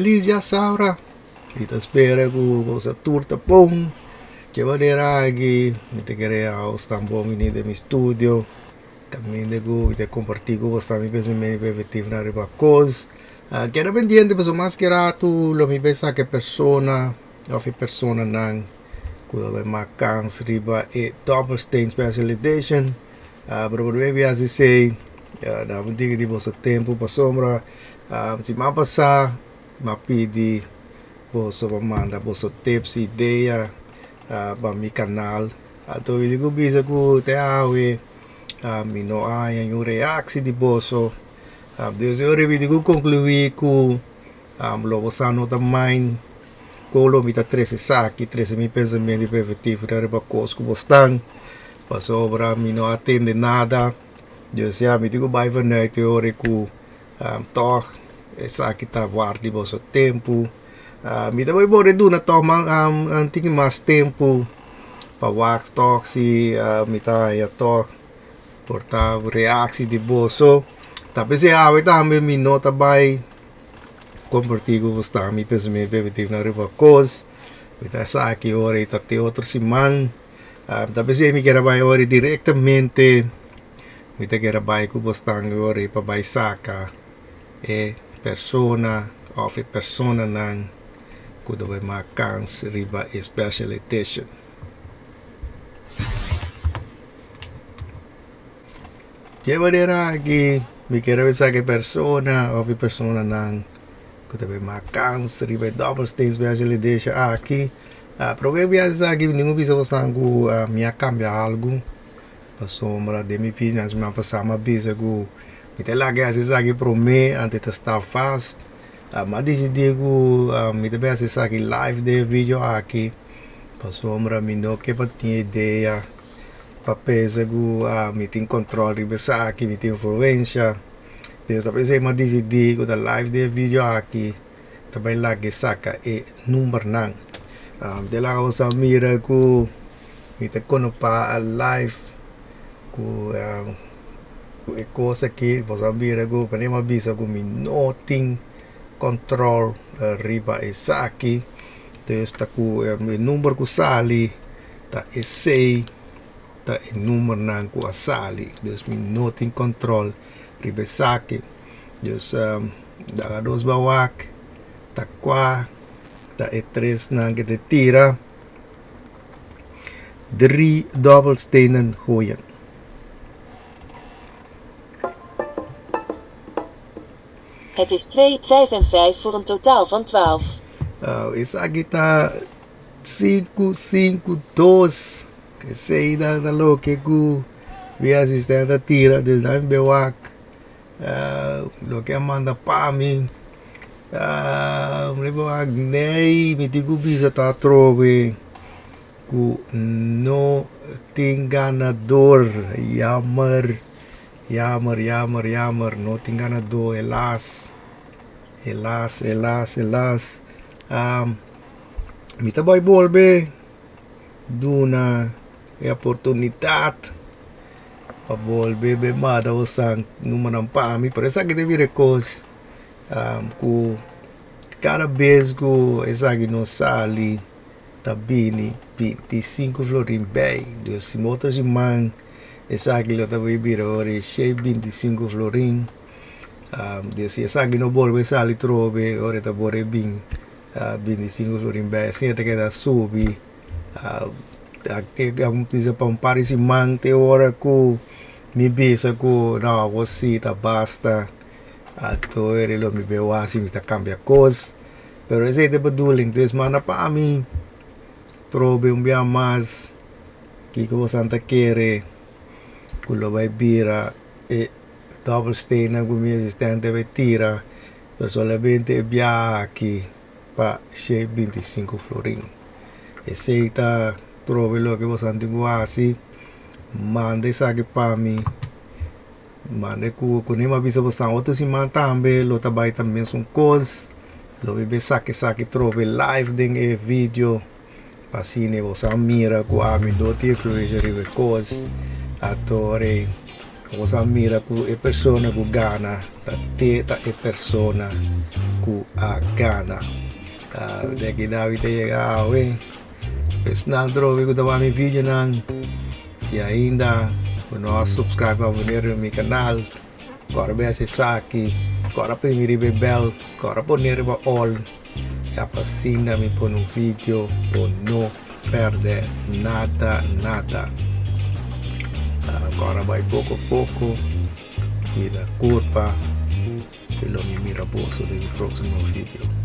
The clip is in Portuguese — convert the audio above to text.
feliz já Saura. Kita espera que você turta bom. Que maneira aqui, me te querer aos tambor menino de estúdio. Também de go, te compartilhar com você também pensamento preventivo na riba cos. Quero pendiente, mas o mais que rato, lo me pensa que persona, of persona nang, kuda vai macans riba e double stain specialization. Pero por baby as sei, da diga de vosso tempo para sombra, se ma passar, ma pedi vosso manda vosso tips, ideia, para mi canal. Ato eu digo bisa ku te awe, mino ay yung reaksi di vosso. Deus eu digo concluir ku logo sano também. Kolo mita 13 saki, 13 mi pensamento preventivo da riba cos ku bostang. Pa sobra mi no atende nada. Deus ya mi digo vai vanuit teori ku toch saki ta guardi vosso tempo. Mi também bore do na toma antigo mais tempo para wax talk si mi ta ya talk porta reaksi di boso tapi se ave também mi nota by compartigo sta mi pensamento preventivo na riba cos mi ta sa aqui ora ita te outro siman tapi se mi quero vai ora diretamente mi ta quero vai ku bostang ora pa vai saka e persona of persona nang kuda vai makans riba special edition. De maneira que me quero pensar que persona ou persona nang kuda vai makans riba double stain special edition aqui. Provavelmente aqui nenhum bisa postangu me cambia algo pa sombra de mi pinas ma passar ma bisa gu mi te lagi así aqui pro me antes de estar fast. Ma decidi que me deve acessar aqui live de vídeo aqui para sombra me não que para ter ideia para pensar que me tem controle de aqui me tem influência desde a vez me decidi que da live de vídeo aqui também lá que saca e número não de lá você mira que me tem conectar a live que coisa aqui você mira que para nem avisa que me não tem control riba e saki dus ta ku number ku sali ta e sei ta e number nang ku asali dus mi not in control riba saki dus daga dos bawak ta qua ta e tres nang que te tira 3 double stenen gooien. Het is 2, 5 en 5 voor een totaal van 12. Essa aqui tá 5, 5, 2. Que sei da lo que ku vi assistente tira desde a bewak. Lo que manda pa mim. Bewak nei mi digo bisa tá trove ku no tem ganador. Jammer, no tem ganador, helaas. Mi ta boy volve duna e oportunidad pa volve be mada osang numanang pa mi parece que deve recos ku cada vez que essa que não sali tabini 25 florin bem dos motos de man essa que lo tava vira ora 25 florin desse essa que não volve sali trove ora tá bore bem 25 florin bem assim até que dá subi ang tisa pang pari si man te ora ko mi bisa ko na você tá basta ato ere lo mi bewasi mi ta cambia cos pero esse de bedoeling dus mana pa ami trobe un bia mas que você anta querer quello vai bira e double stain na gumi assistente vai tira per solamente bia aqui pa 25 florin e se ta trove lo che você anta guasi mande sagi pa mi mande ku nema bisa você outro si man tambe lo tabay também são calls lo bebe saki trove live ding e video pasine você mira ku ami do ti influencer rive calls atore Vamos a mira ku e persona ku gana, teta e persona ku a gana. Daqui David chega pues nandro vi ko daw mi video nang se ainda não é subscribe ao meu canal, agora be acessar aqui, agora premere bell, agora poner ba all, e assim me põe um vídeo ou não perde nada. Agora vai pouco a pouco e da curva, pelo me mira bolso do próximo vídeo.